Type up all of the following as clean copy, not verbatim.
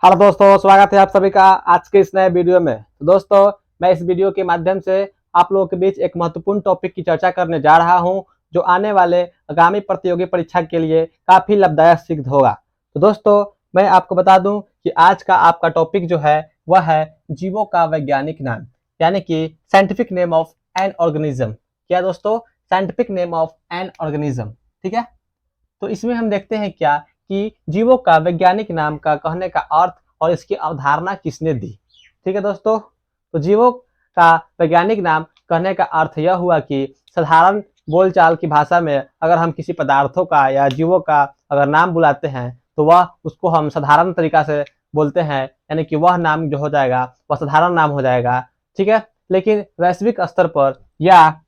Hello दोस्तों, स्वागत है आप सभी का आज के इस नए वीडियो में। तो दोस्तों, मैं इस वीडियो के माध्यम से आप लोगों के बीच एक महत्वपूर्ण टॉपिक की चर्चा करने जा रहा हूं, जो आने वाले आगामी प्रतियोगी परीक्षा के लिए काफी लाभदायक सिद्ध होगा। तो दोस्तों, मैं आपको बता दूं कि आज का आपका टॉपिक जो है वह है जीवों का वैज्ञानिक नाम, यानी कि scientific name of an organism. क्या दोस्तों? Scientific name of an organism. ठीक है। तो इसमें हम देखते हैं क्या कि जीवों का वैज्ञानिक नाम का कहने का अर्थ और इसकी अवधारणा किसने दी। ठीक है दोस्तों, तो जीवों का वैज्ञानिक नाम कहने का अर्थ यह हुआ कि साधारण बोलचाल की भाषा में अगर हम किसी पदार्थों का या जीवों का अगर नाम बुलाते हैं तो वह उसको हम साधारण तरीका से बोलते हैं, यानी कि वह नाम जो हो जाएगा वह साधारण नाम हो जाएगा। ठीक है। लेकिन वैश्विक स्तर पर या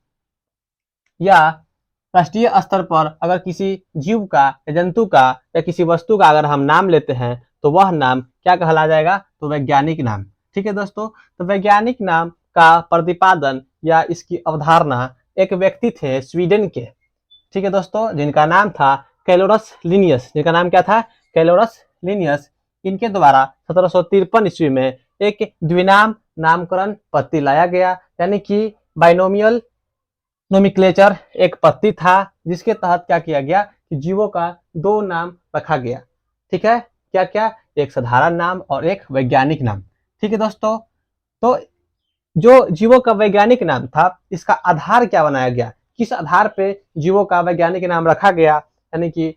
राष्ट्रीय स्तर पर अगर किसी जीव का या जंतु का या किसी वस्तु का अगर हम नाम लेते हैं तो वह नाम क्या कहला जाएगा? तो वैज्ञानिक नाम। ठीक है दोस्तों, तो वैज्ञानिक नाम का प्रतिपादन या इसकी अवधारणा एक व्यक्ति थे स्वीडन के। ठीक है दोस्तों, जिनका नाम था कैलोरस लिनियस। जिनका नाम क्या था? कैलोरस लिनियस। इनके द्वारा 1753 ईस्वी में एक द्विनाम नामकरण पद्धति लाया गया, यानी कि बाइनोमियल नोमेनक्लेचर एक पद्धति था, जिसके तहत क्या किया गया कि जीवों का दो नाम रखा गया। ठीक है। क्या क्या? एक साधारण नाम और एक वैज्ञानिक नाम। ठीक है दोस्तों, तो जो जीवों का वैज्ञानिक नाम था इसका आधार क्या बनाया गया, किस आधार पे जीवों का वैज्ञानिक नाम रखा गया, यानी कि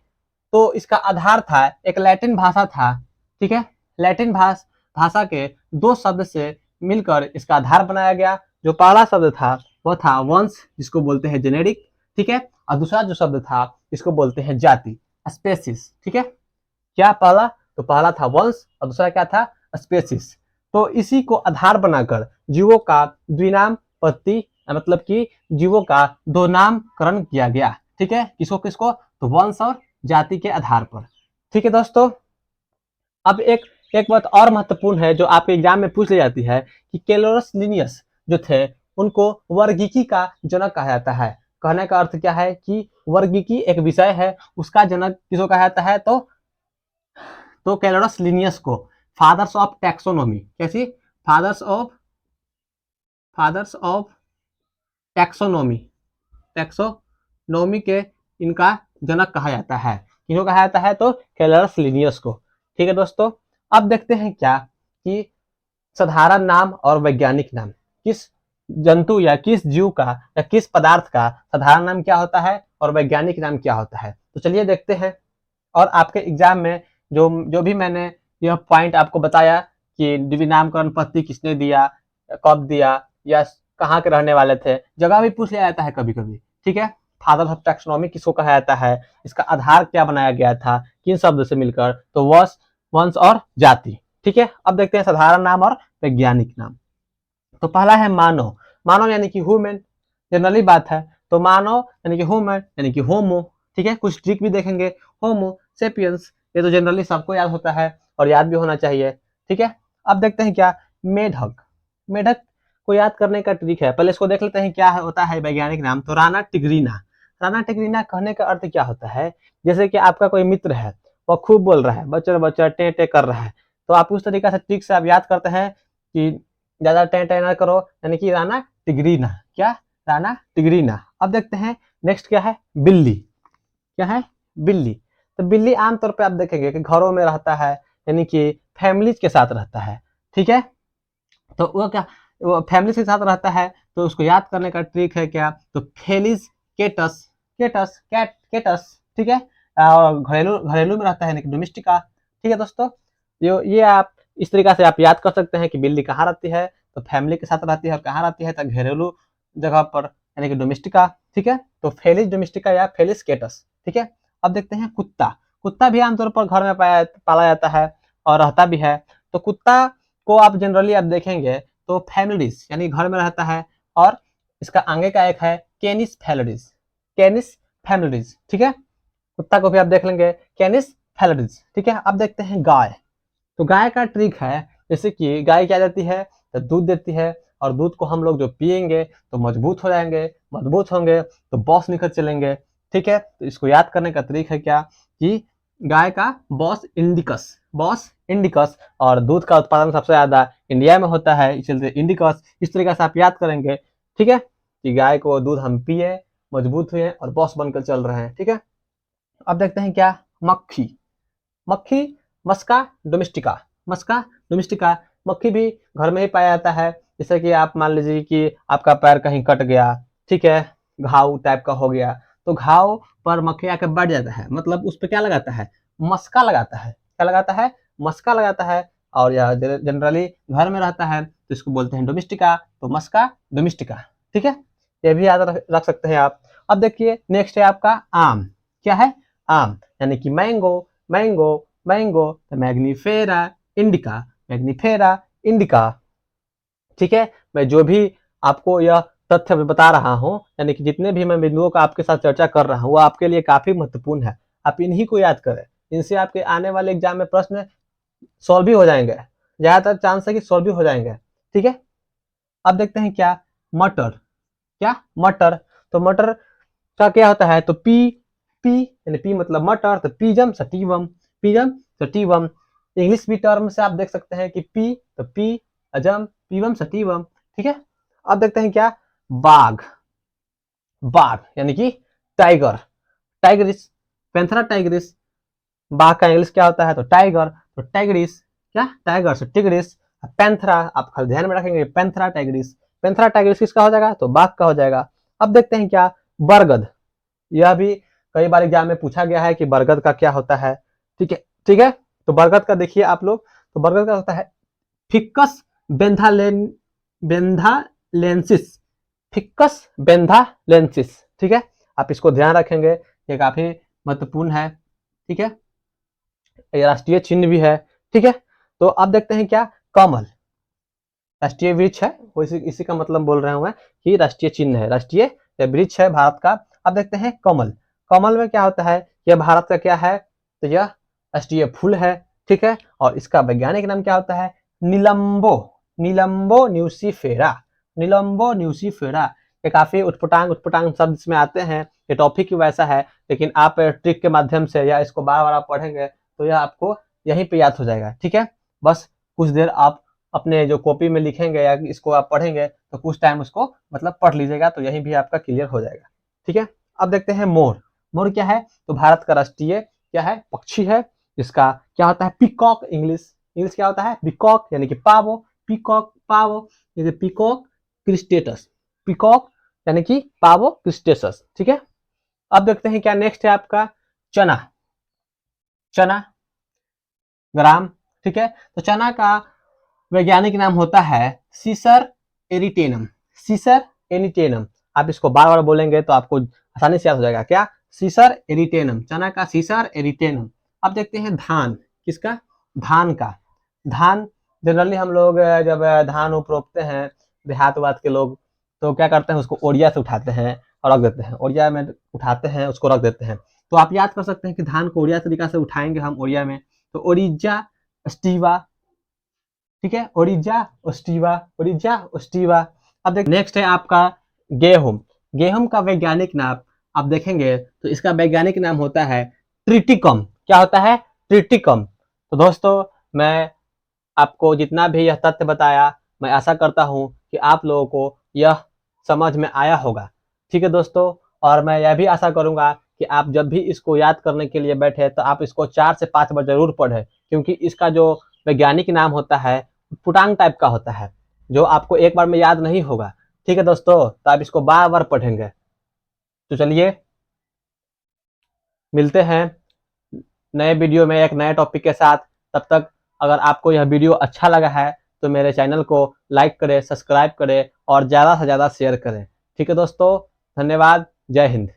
तो इसका आधार था एक लैटिन भाषा था। ठीक है। लैटिन भाषा के दो शब्द से मिलकर इसका आधार बनाया गया। जो पहला शब्द था वह था वंश, जिसको बोलते हैं जेनेरिक। ठीक है। और दूसरा जो शब्द था इसको बोलते हैं जाति, स्पेसिस। ठीक है। क्या पहला? तो पहला था वंश और दूसरा क्या था? स्पेसिस। तो इसी को आधार बनाकर जीवों का द्विनाम पद्धति, मतलब कि जीवों का दो नामकरण किया गया। ठीक है। किसको किसको? तो वंश और जाति के आधार पर। ठीक है दोस्तों, अब एक एक बात और महत्वपूर्ण है जो आपके एग्जाम में पूछ ली जाती है कि कैलोरस लिनियस जो थे उनको वर्गीकी का जनक कहा जाता है। कहने का अर्थ क्या है कि वर्गीकी एक विषय है, उसका जनक किसको कहा जाता है? तो कैलोरस लिनियस को फादर्स ऑफ टैक्सोनॉमी। कैसी? Fathers of taxonomy. टैक्सोनॉमी के इनका जनक कहा जाता है। किसको कहा जाता है? तो कैलोरस लिनियस को। ठीक है दोस्तों, अब देखते हैं क्या कि साधारण नाम और वैज्ञानिक नाम, किस जंतु या किस जीव का या किस पदार्थ का साधारण नाम क्या होता है और वैज्ञानिक नाम क्या होता है। तो चलिए देखते हैं। और आपके एग्जाम में जो जो भी मैंने यह पॉइंट आपको बताया कि द्विनामकरण पद्धति किसने दिया, कब दिया, या कहाँ के रहने वाले थे, जगह भी पूछ लिया जाता है कभी कभी। ठीक है। फादर ऑफ टैक्सोनॉमी किसको कहा जाता है, इसका आधार क्या बनाया गया था, किन शब्द से मिलकर, तो वंश और जाति। ठीक है। अब देखते हैं साधारण नाम और वैज्ञानिक नाम। तो पहला है मानव। मानव यानी कि ह्यूमन, जनरली बात है। तो मानव यानी कि ह्यूमन यानी कि होमो। ठीक है। कुछ ट्रिक भी देखेंगे। होमो सेपियंस, ये तो जनरली सबको याद होता है और याद भी होना चाहिए। ठीक है। अब देखते हैं क्या मेढक। मेढक को याद करने का ट्रिक है, पहले इसको देख लेते हैं क्या होता है वैज्ञानिक नाम। तो राना टिग्रीना। राना टिग्रीना कहने का अर्थ क्या होता है? जैसे कि आपका कोई मित्र है, वह खूब बोल रहा है, बच्चर बच्चर टे टे कर रहा है, तो आप उस तरीका से ट्रिक से आप याद करते हैं कि ज्यादा टे टे ना करो, यानी कि राना टिग्रीना। क्या? राना टिग्रीना। अब देखते हैं नेक्स्ट क्या है? बिल्ली। क्या है? बिल्ली। तो बिल्ली आमतौर पे आप देखेंगे कि घरों में रहता है, यानी कि फैमिलीज के साथ रहता है। ठीक है। तो वो क्या, वो फैमिली के साथ रहता है, तो उसको याद करने का ट्रिक है क्या? तो फेलिस केटस। केटस। ठीक है। और घरेलू घरेलू में रहता है, यानी कि डोमेस्टिका। ठीक है दोस्तों, ये आप इस तरीका से आप याद कर सकते हैं कि बिल्ली कहाँ रहती है, तो फैमिली के साथ रहती है। और कहाँ रहती है? तो घरेलू जगह पर, यानी कि डोमेस्टिका। ठीक है। तो फेलिस डोमेस्टिका या फेलिस केटस। ठीक है। अब देखते हैं कुत्ता। कुत्ता भी आमतौर पर घर में पाला जाता है और रहता भी है। तो कुत्ता को आप जनरली आप देखेंगे तो फैमिलीज यानी घर में रहता है। और इसका आगे का एक है कैनिस फैमिलीज। कैनिस फैमिलीज। ठीक है। कुत्ता को भी आप देख लेंगे कैनिस फैमिलीज। ठीक है। अब देखते हैं गाय। तो गाय का ट्रिक है, जैसे कि गाय क्या देती है? तो दूध देती है, और दूध को हम लोग जो पियेंगे तो मजबूत हो जाएंगे, मजबूत होंगे तो बॉस निकल चलेंगे। ठीक है। तो इसको याद करने का तरीका है क्या कि गाय का बॉस इंडिकस। बॉस इंडिकस, और दूध का उत्पादन सबसे ज्यादा इंडिया में होता है, इसलिए इंडिकस। इस तरीके से आप याद करेंगे, ठीक है, कि गाय को दूध हम पिए, मजबूत हुए और बॉस बनकर चल रहे हैं, ठीक है। अब देखते हैं क्या, मक्खी। मक्खी, मस्का डोमेस्टिका, मस्का डोमेस्टिका। मक्खी भी घर में ही पाया जाता है। जैसे कि आप मान लीजिए कि आपका पैर कहीं कट गया, ठीक है, घाव टाइप का हो गया, तो घाव पर मक्खी आकर बैठ जाता है, मतलब उस पर क्या लगाता है, मस्का लगाता है। क्या लगाता है, मस्का लगाता है। और यह जनरली घर में रहता है, तो इसको बोलते हैं डोमेस्टिका, तो मस्का डोमेस्टिका, ठीक है। ये भी याद रख सकते हैं आप। अब देखिए नेक्स्ट है आपका आम। क्या है, आम, यानी कि मैंगो, मैंगो, मैंगो, तो मैग्नीफेरा इंडिका, मैग्नीफेरा इंडिका, ठीक है। मैं जो भी आपको यह तथ्य बता रहा हूँ, यानी कि जितने भी मैं बिंदुओं का आपके साथ चर्चा कर रहा हूँ, वो आपके लिए काफी महत्वपूर्ण है। आप इन्हीं को याद करें, इनसे आपके आने वाले एग्जाम में प्रश्न सॉल्व भी हो जाएंगे, ज्यादातर चांस है कि सॉल्व भी हो जाएंगे, ठीक है। अब देखते हैं क्या, मटर। क्या, मटर। तो मटर का क्या होता है, तो पी, पी यानी पी मतलब मटर, तो पीजम सटीवम, पीजम सटीवम। इंग्लिश भी टर्म से आप देख सकते हैं कि पी, तो पी अजम पीवम सटीवम, ठीक है। अब देखते हैं क्या, बाघ। बाघ यानी कि टाइगर, टाइगरिस, पैंथरा टाइगरिस। बाघ का इंग्लिश क्या होता है, तो टाइगर, तो टाइगरिस, क्या, टाइगर से टिग्रिस। पैंथरा आप खाली ध्यान में रखेंगे, पैंथरा टाइगरिस, पैंथरा टाइगरिस किसका हो जाएगा, तो बाघ का हो जाएगा। अब देखते हैं क्या, बरगद। यह भी कई बार एग्जाम में पूछा गया है कि बरगद का क्या होता है, ठीक है, ठीक है। तो बरगद का देखिए आप लोग, तो बरगद का होता है फिक्कस बेंथालेन, बेंथालेंसिस, फिक्कस बेंथालेंसिस, ठीक है। आप इसको ध्यान रखेंगे, ये काफी महत्वपूर्ण है, ठीक है। ये राष्ट्रीय चिन्ह भी है, ठीक है। तो अब देखते हैं क्या, कमल, राष्ट्रीय वृक्ष है, वो इसी का मतलब बोल रहा हूं मैं कि राष्ट्रीय चिन्ह है, राष्ट्रीय वृक्ष है भारत का। अब देखते हैं कमल। कमल में क्या होता है, यह भारत का क्या है, तो यह राष्ट्रीय फूल है, ठीक है। और इसका वैज्ञानिक नाम क्या होता है, निलंबो, निलंबो न्यूसीफेरा, निलंबो न्यूसीफेरा। ये काफी उटपटांग उटपटांग शब्द इसमें आते हैं, ये टॉपिक ही वैसा है, लेकिन आप ट्रिक के माध्यम से या इसको बार बार आप पढ़ेंगे तो यह आपको यहीं पे याद हो जाएगा, ठीक है। बस कुछ देर आप अपने जो कॉपी में लिखेंगे या इसको आप पढ़ेंगे तो कुछ टाइम उसको मतलब पढ़ लीजिएगा, तो यही भी आपका क्लियर हो जाएगा, ठीक है। अब देखते हैं मोर। मोर क्या है, तो भारत का राष्ट्रीय क्या है, पक्षी है। इसका क्या होता है, पीकॉक, इंग्लिश, इंग्लिश क्या होता है, पीकॉक यानी कि पावो, पीकॉक पावो, जैसे पीकॉक क्रिस्टेटस, पीकॉक यानी कि पावो क्रिस्टेटस, ठीक है। अब देखते हैं क्या नेक्स्ट है आपका, चना, चना ग्राम, ठीक है। तो चना का वैज्ञानिक नाम होता है सीसर एरिटेनम, सीसर एरिटेनम। आप इसको बार बार बोलेंगे तो आपको आसानी से याद हो जाएगा, क्या, सीसर एरिटेनम, चना का सीसर एरिटेनम। अब देखते हैं धान, किसका, धान का। धान जनरली हम लोग जब धान रोपते हैं, देहात वात के लोग, तो क्या करते हैं, उसको ओड़िया से उठाते हैं और रख देते हैं, ओड़िया में उठाते हैं उसको रख देते हैं। तो आप याद कर सकते हैं कि धान को ओड़िया तरीका से उठाएंगे हम ओड़िया में, तो ओरिजा स्टीवा, ठीक है, ओरिजा ओस्टिवा, ओरिजा ओस्टिवा। अब देख नेक्स्ट है आपका गेहूं। गेहूं का वैज्ञानिक नाम आप देखेंगे तो इसका वैज्ञानिक नाम होता है ट्रिटिकम। क्या होता है, ट्रिटिकम। तो दोस्तों मैं आपको जितना भी यह तथ्य बताया, मैं आशा करता हूं कि आप लोगों को यह समझ में आया होगा, ठीक है दोस्तों। और मैं यह भी आशा करूंगा कि आप जब भी इसको याद करने के लिए बैठे तो आप इसको 4 से 5 बार जरूर पढ़ें, क्योंकि इसका जो वैज्ञानिक नाम होता है पुटांग टाइप का होता है, जो आपको एक बार में याद नहीं होगा, ठीक है दोस्तों। तो आप इसको बार बार पढ़ेंगे। तो चलिए मिलते हैं नए वीडियो में एक नए टॉपिक के साथ। तब तक अगर आपको यह वीडियो अच्छा लगा है तो मेरे चैनल को लाइक करें, सब्सक्राइब करें और ज़्यादा से ज़्यादा शेयर करें, ठीक है दोस्तों। धन्यवाद, जय हिंद।